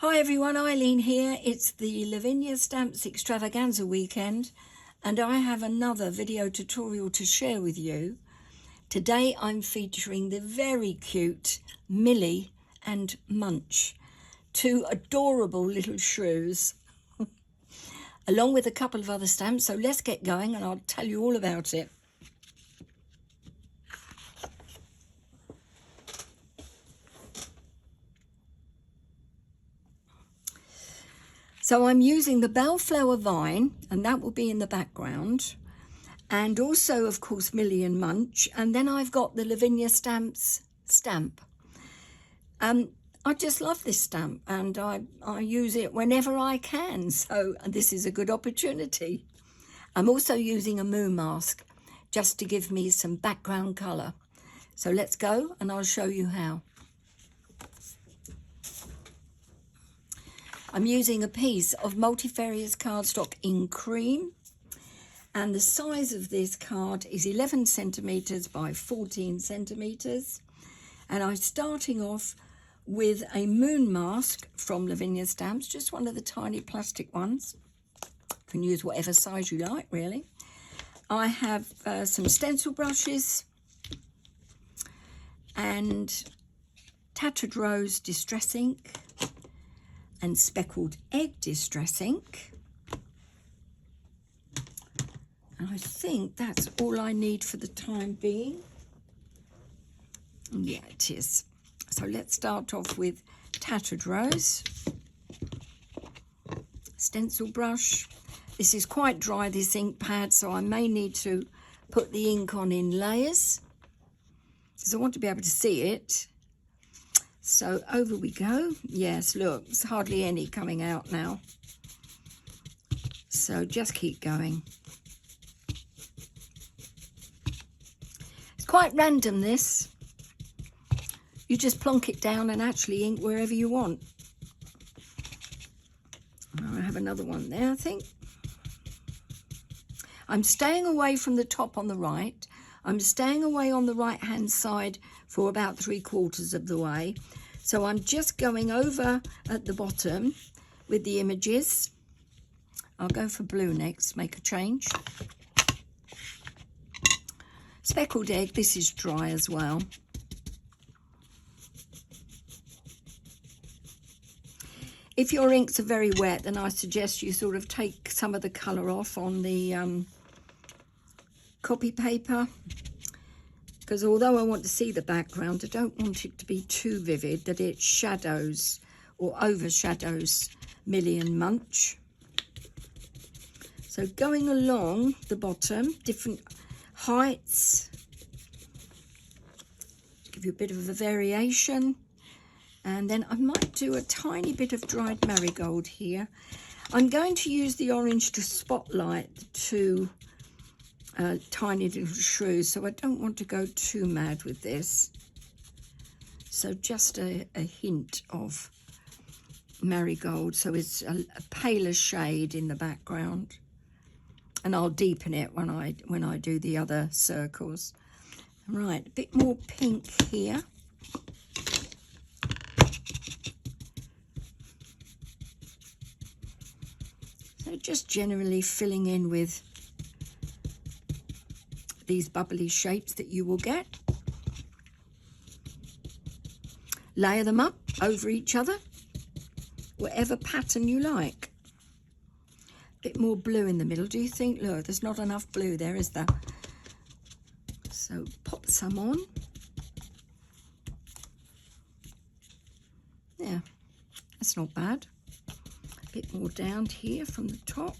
Hi everyone, Eileen here. It's the Lavinia Stamps Extravaganza weekend and I have another video tutorial to share with you. Today I'm featuring the very cute Millie and Munch, two adorable little shrews, along with a couple of other stamps. So let's get going and I'll tell you all about it. So I'm using the Bellflower Vine, and that will be in the background. And also, of course, Millie and Munch. And then I've got the Lavinia Stamps stamp. I just love this stamp and I use it whenever I can. So this is a good opportunity. I'm also using a moon mask just to give me some background colour. So let's go and I'll show you how. I'm using a piece of multifarious cardstock in cream, and the size of this card is 11 centimetres by 14 centimetres. And I'm starting off with a moon mask from Lavinia Stamps, just one of the tiny plastic ones. You can use whatever size you like, really. I have some stencil brushes and Tattered Rose Distress ink and Speckled Egg Distress ink. And I think that's all I need for the time being. Yeah, it is. So let's start off with Tattered Rose. Stencil brush. This is quite dry, this ink pad, so I may need to put the ink on in layers because I want to be able to see it. So over we go. Yes, look, there's hardly any coming out now. So just keep going. It's quite random, this. You just plonk it down and actually ink wherever you want. I have another one there, I think. I'm staying away from the top on the right. I'm staying away on the right-hand side for about 3/4 of the way. So I'm just going over at the bottom with the images. I'll go for blue next, make a change. Speckled Egg, this is dry as well. If your inks are very wet, then I suggest you sort of take some of the colour off on the copy paper, because although I want to see the background, I don't want it to be too vivid that it shadows or overshadows Millie and Munch. So going along the bottom, different heights, give you a bit of a variation. And then I might do a tiny bit of dried marigold here. I'm going to use the orange to spotlight the two tiny little shrews, so I don't want to go too mad with this. So just a hint of marigold, so it's a paler shade in the background. And I'll deepen it when I do the other circles. Right, a bit more pink here. So just generally filling in with these bubbly shapes that you will get. Layer them up over each other, whatever pattern you like. Bit more blue in the middle, do you think? Look, there's not enough blue there, is there? So pop some on. Yeah, that's not bad. A bit more down here from the top.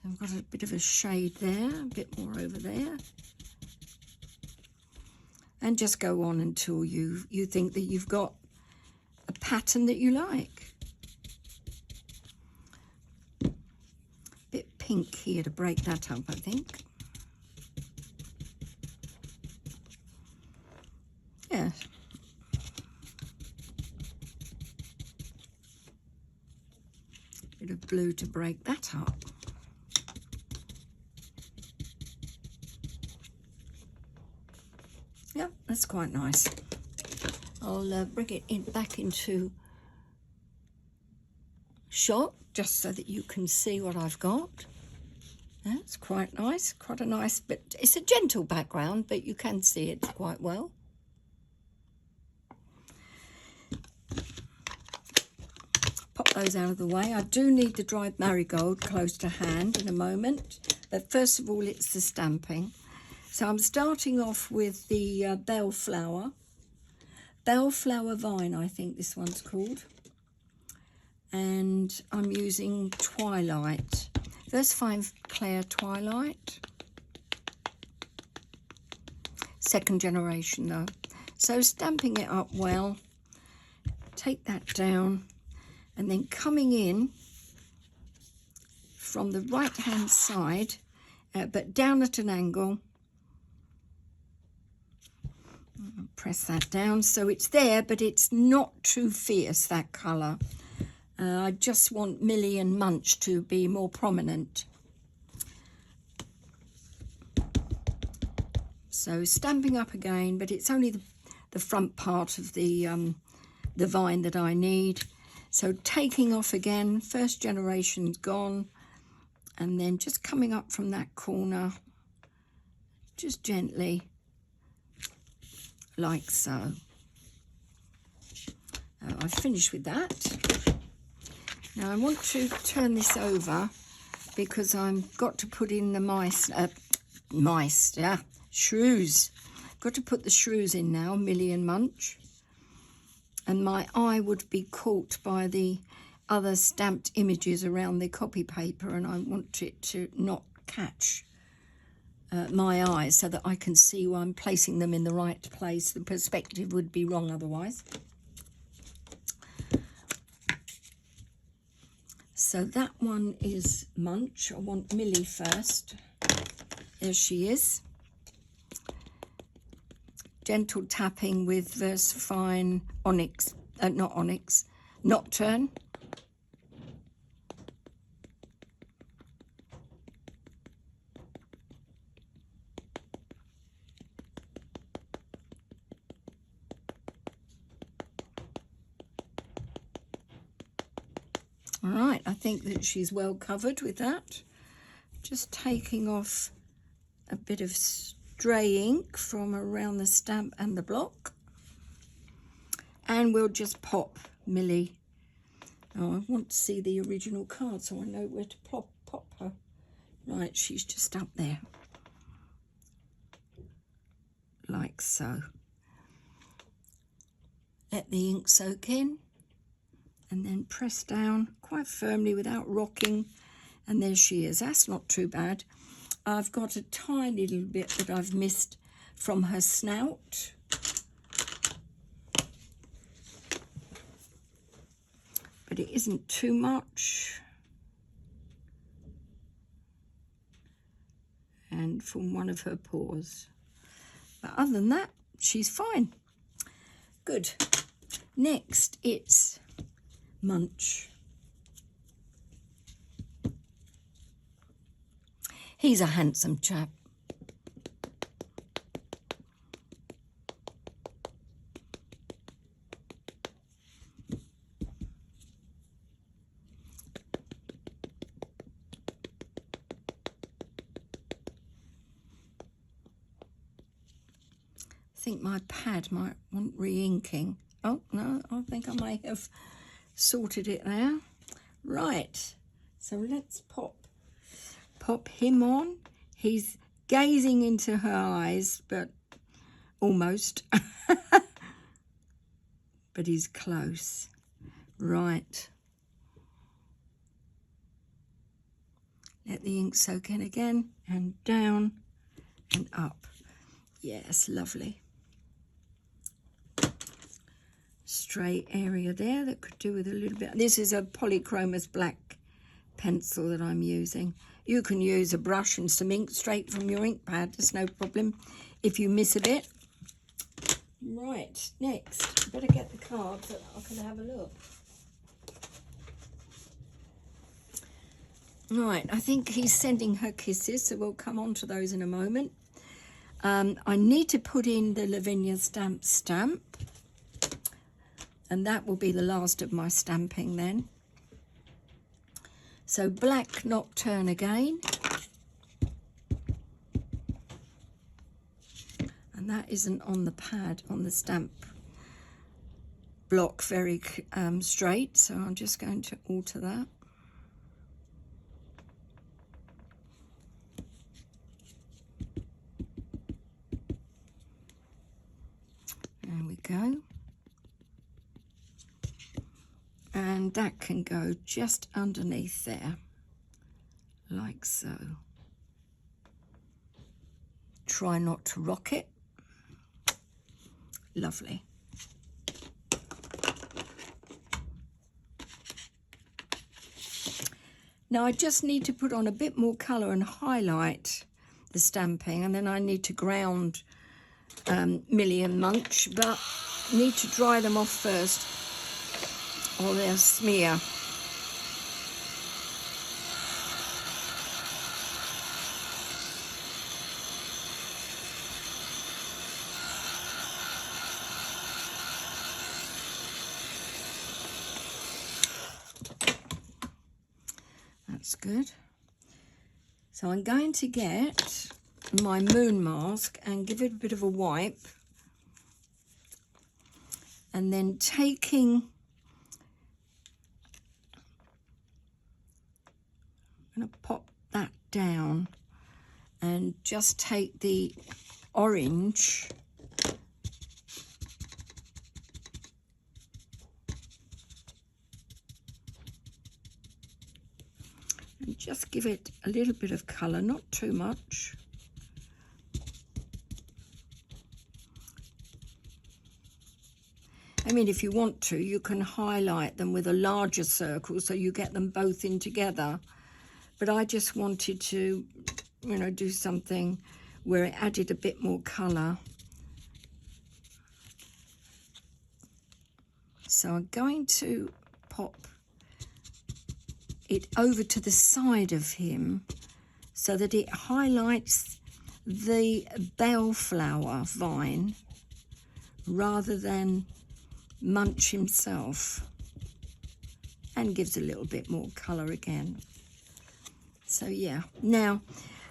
I've got a bit of a shade there, a bit more over there. And just go on until you think that you've got a pattern that you like. Bit pink here to break that up, I think. Yeah. Bit of blue to break that up. Yeah, that's quite nice. I'll bring it back into shot just so that you can see what I've got. That's quite nice, quite a nice, but it's a gentle background, but you can see it quite well. Pop those out of the way. I do need the dried marigold close to hand in a moment, but first of all it's the stamping. So I'm starting off with the bellflower vine, I think this one's called, and I'm using Twilight, Versifying Clair Twilight, second generation though. So stamping it up well, take that down, and then coming in from the right hand side, but down at an angle. Press that down so it's there, but it's not too fierce, that colour. I just want Millie and Munch to be more prominent. So stamping up again, but it's only the front part of the vine that I need. So taking off again, first generation's gone, and then just coming up from that corner, just gently, like so. I've finished with that. Now I want to turn this over because I've got to put in the shrews. Got to put the shrews in now, Millie and Munch. And my eye would be caught by the other stamped images around the copy paper, and I want it to not catch my eyes so that I can see where I'm placing them in the right place. The perspective would be wrong otherwise. So that one is Munch. I want Millie first. There she is. Gentle tapping with Versifying Onyx, not Onyx, Nocturne. All right, I think that she's well covered with that. Just taking off a bit of stray ink from around the stamp and the block. And we'll just pop Millie. Oh, I want to see the original card so I know where to pop her. Right, she's just up there. Like so. Let the ink soak in. And then press down quite firmly without rocking, and there she is. That's not too bad. I've got a tiny little bit that I've missed from her snout. But it isn't too much. And from one of her paws. But other than that, she's fine. Good. Next, it's Munch. He's a handsome chap. I think my pad might want re-inking. Oh, no, I think I may have sorted it now. Right, so let's pop him on. He's gazing into her eyes, but almost. But he's close. Right. Let the ink soak in again, and down and up. Yes, lovely. Stray area there that could do with a little bit. This is a polychromos black pencil that I'm using. You can use a brush and some ink straight from your ink pad. There's no problem if you miss a bit. Right, next, I better get the card so that I can have a look. Right, I think he's sending her kisses, so we'll come on to those in a moment. I need to put in the Lavinia Stamps stamp, and that will be the last of my stamping then. So black nocturne again. And that isn't on the pad, on the stamp block very straight, so I'm just going to alter that. There we go. And that can go just underneath there, like so. Try not to rock it. Lovely. Now I just need to put on a bit more colour and highlight the stamping, and then I need to ground Millie and Munch, but need to dry them off first or they'll smear. That's good. So I'm going to get my moon mask and give it a bit of a wipe, and then taking, I'm going to pop that down and just take the orange and just give it a little bit of colour, not too much. I mean, if you want to, you can highlight them with a larger circle so you get them both in together. But I just wanted to, you know, do something where it added a bit more colour. So I'm going to pop it over to the side of him so that it highlights the bellflower vine rather than Munch himself, and gives a little bit more colour again. So yeah, now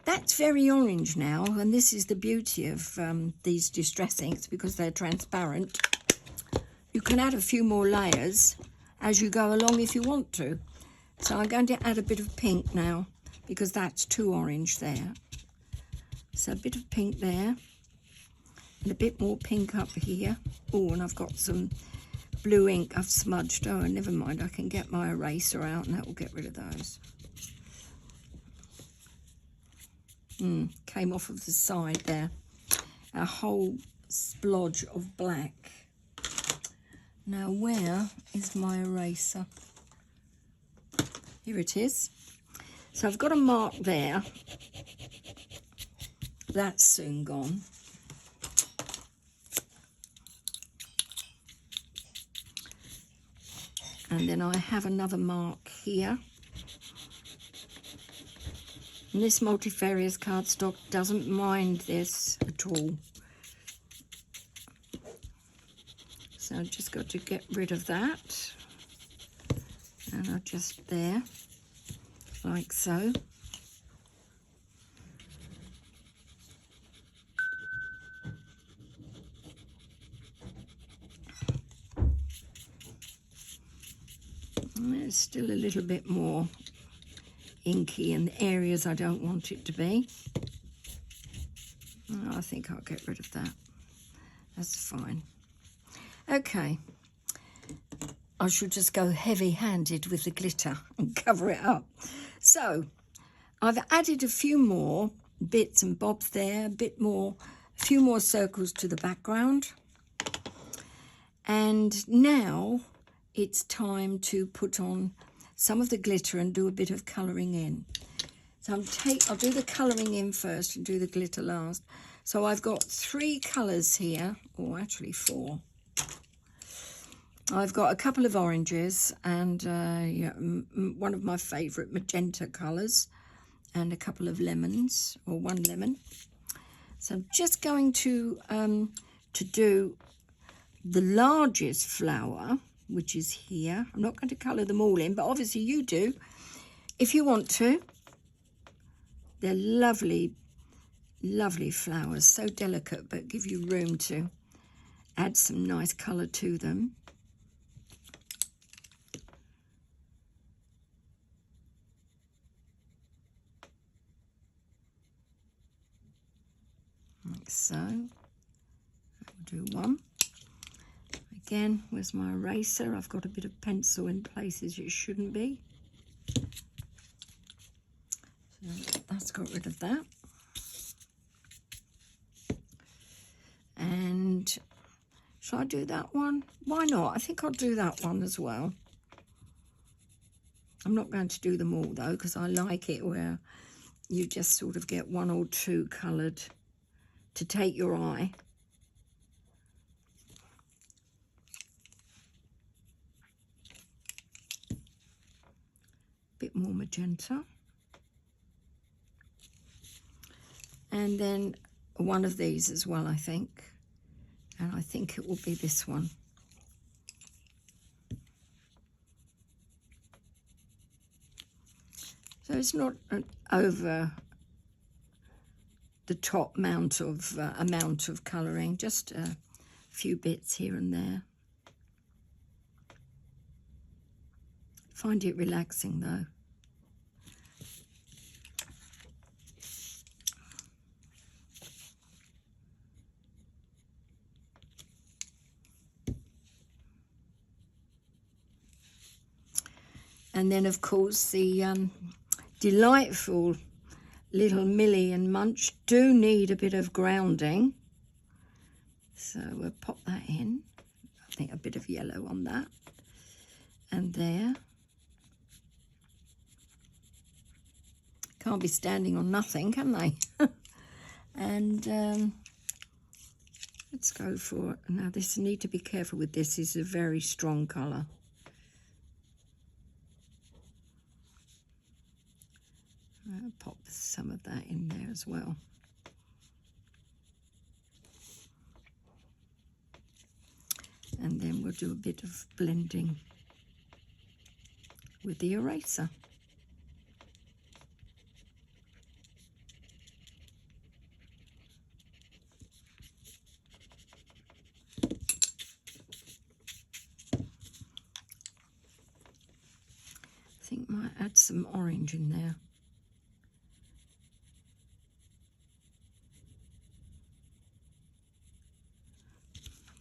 that's very orange now, and this is the beauty of these distress inks, because they're transparent. You can add a few more layers as you go along if you want to. So I'm going to add a bit of pink now, because that's too orange there. So a bit of pink there, and a bit more pink up here. Oh, and I've got some blue ink I've smudged. Oh, never mind, I can get my eraser out and that will get rid of those. Came off of the side there. A whole splodge of black. Now where is my eraser? Here it is. So I've got a mark there. That's soon gone. And then I have another mark here. And this multifarious cardstock doesn't mind this at all. So I've just got to get rid of that. And I'll just there, like so. There's still a little bit more inky in the areas I don't want it to be. I think I'll get rid of that. That's fine. Okay. I should just go heavy-handed with the glitter and cover it up. So I've added a few more bits and bobs there, a few more circles to the background. And now it's time to put on some of the glitter and do a bit of colouring in. So I'll do the colouring in first and do the glitter last. So I've got 3 colours here, or actually 4. I've got a couple of oranges and one of my favourite magenta colours, and a couple of lemons, or 1 lemon. So I'm just going to do the largest flower, which is here. I'm not going to colour them all in, but obviously you do. if you want to. They're lovely, lovely flowers, so delicate, but give you room to add some nice colour to them. Like so. I'll do one. Again, where's my eraser? I've got a bit of pencil in places it shouldn't be. So that's got rid of that. And shall I do that one? Why not? I think I'll do that one as well. I'm not going to do them all though, because I like it where you just sort of get one or two coloured to take your eye. Bit more magenta. And then one of these as well, I think. And I think it will be this one. So it's not an over the top amount of colouring, just a few bits here and there. Find it relaxing though. And then, of course, the delightful little Millie and Munch do need a bit of grounding. So we'll pop that in. I think a bit of yellow on that. And there. Can't be standing on nothing, can they? And let's go for, now this, need to be careful with this, is a very strong colour. I'll pop some of that in there as well. And then we'll do a bit of blending with the eraser. I think might add some orange in there.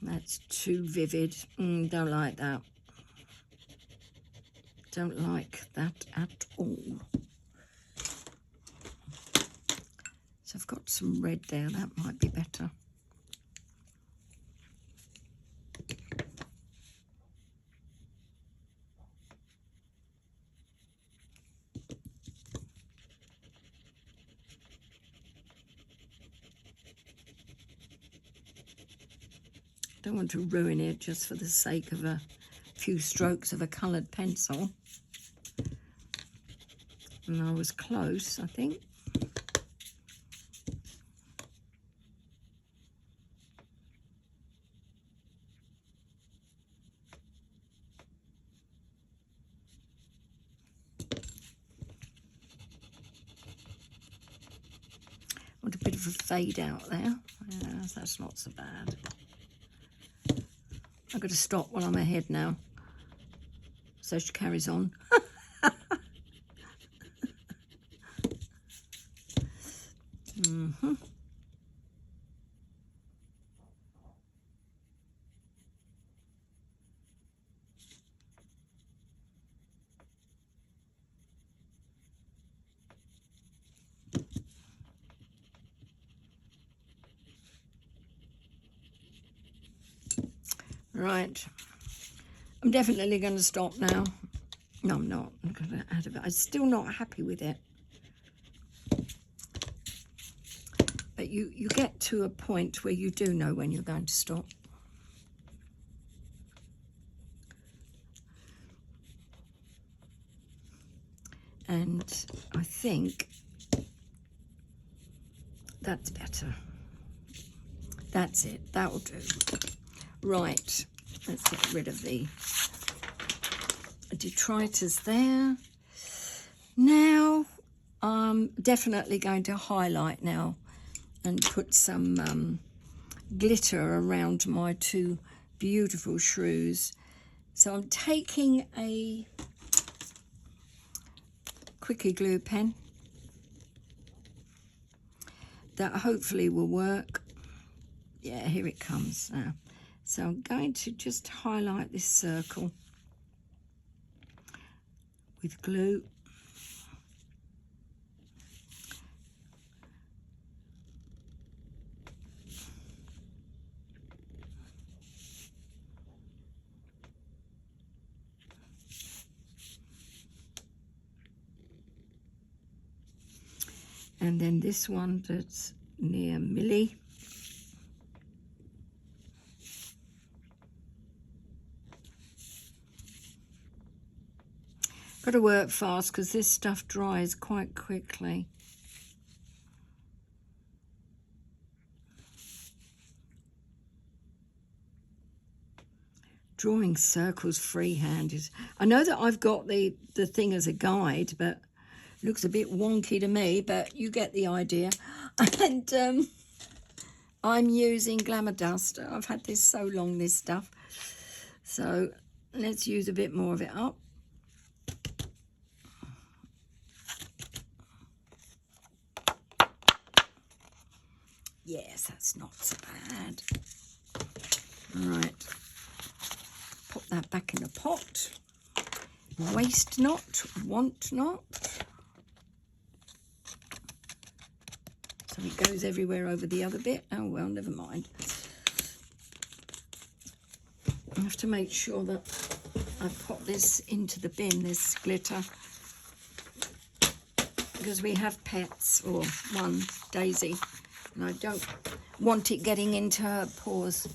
That's too vivid. Don't like that. Don't like that at all. So I've got some red there. That might be better. Don't want to ruin it just for the sake of a few strokes of a coloured pencil. And I was close, I think. Want a bit of a fade out there. Yes, that's not so bad. I've got to stop while I'm ahead now. So she carries on. Right, I'm definitely going to stop now. No, I'm not. I'm going to add a bit. I'm still not happy with it. But you get to a point where you do know when you're going to stop. And I think that's better. That's it. That'll do. Right, let's get rid of the detritus there. Now I'm definitely going to highlight now and put some glitter around my two beautiful shrews. So I'm taking a quickie glue pen that hopefully will work. Yeah, here it comes now. So I'm going to just highlight this circle with glue. And then this one that's near Millie. Got to work fast because this stuff dries quite quickly. Drawing circles freehand is... I know that I've got the thing as a guide, but it looks a bit wonky to me, but you get the idea. And I'm using Glamour Dust. I've had this so long, this stuff. So let's use a bit more of it up. Yes, that's not so bad. All right. Pop that back in the pot. Waste not, want not. So it goes everywhere over the other bit. Oh, well, never mind. I have to make sure that I pop this into the bin, this glitter, because we have pets, or one, Daisy, and I don't want it getting into her paws.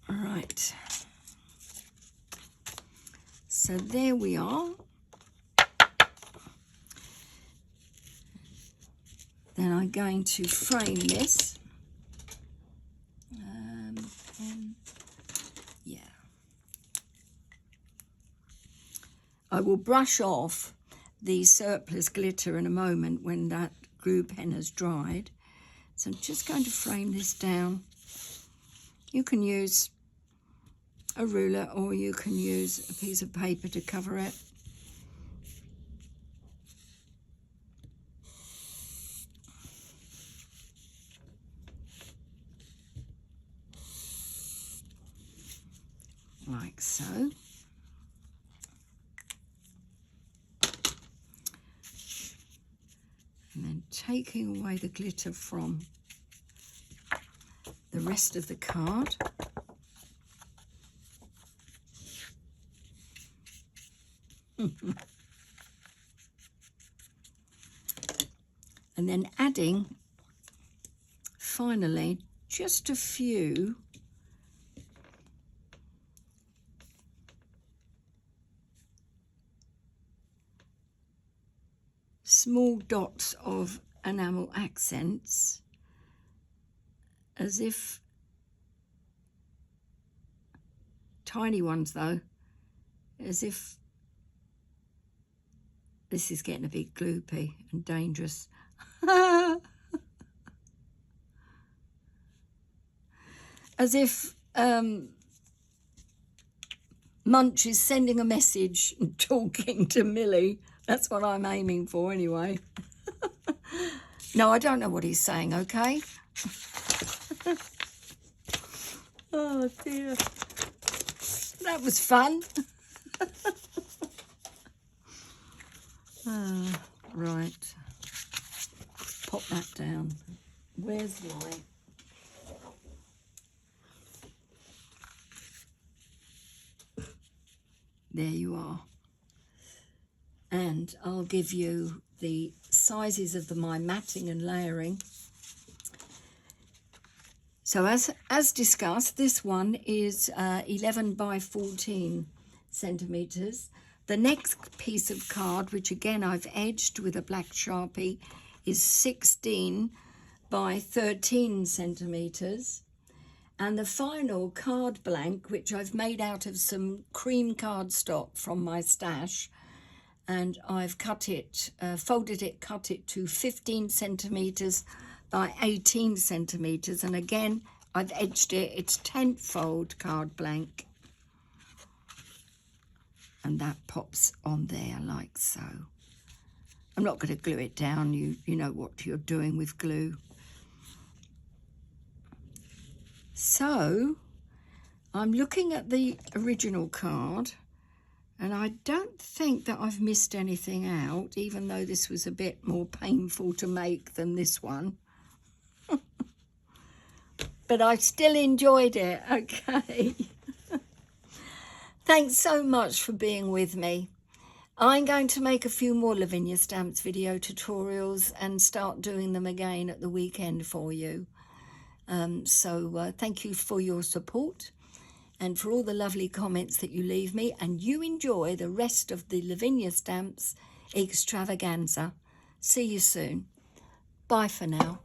All right. So there we are. Then I'm going to frame this. Yeah. I will brush off the surplus glitter in a moment when that glue pen has dried. So I'm just going to frame this down. You can use a ruler or you can use a piece of paper to cover it. Like so. And then taking away the glitter from the rest of the card. And then adding, finally, just a few small dots of enamel accents, as if, tiny ones though, as if this is getting a bit gloopy and dangerous. As if Munch is sending a message and talking to Millie. That's what I'm aiming for anyway. No, I don't know what he's saying, okay? Oh dear. That was fun. Right. Pop that down. Where's my... There you are. And I'll give you the sizes of my matting and layering. So as discussed, this one is 11 by 14 centimetres. The next piece of card, which again I've edged with a black Sharpie, is 16 by 13 centimetres. And the final card blank, which I've made out of some cream cardstock from my stash, and I've cut it, folded it, cut it to 15 centimetres by 18 centimetres, and again I've edged it. It's 10th fold card blank, and that pops on there like so. I'm not going to glue it down. You know what you're doing with glue. So I'm looking at the original card, and I don't think that I've missed anything out, even though this was a bit more painful to make than this one. But I still enjoyed it, okay. Thanks so much for being with me. I'm going to make a few more Lavinia Stamps video tutorials and start doing them again at the weekend for you. So thank you for your support and for all the lovely comments that you leave me, and you enjoy the rest of the Lavinia Stamps Extravaganza. See you soon. Bye for now.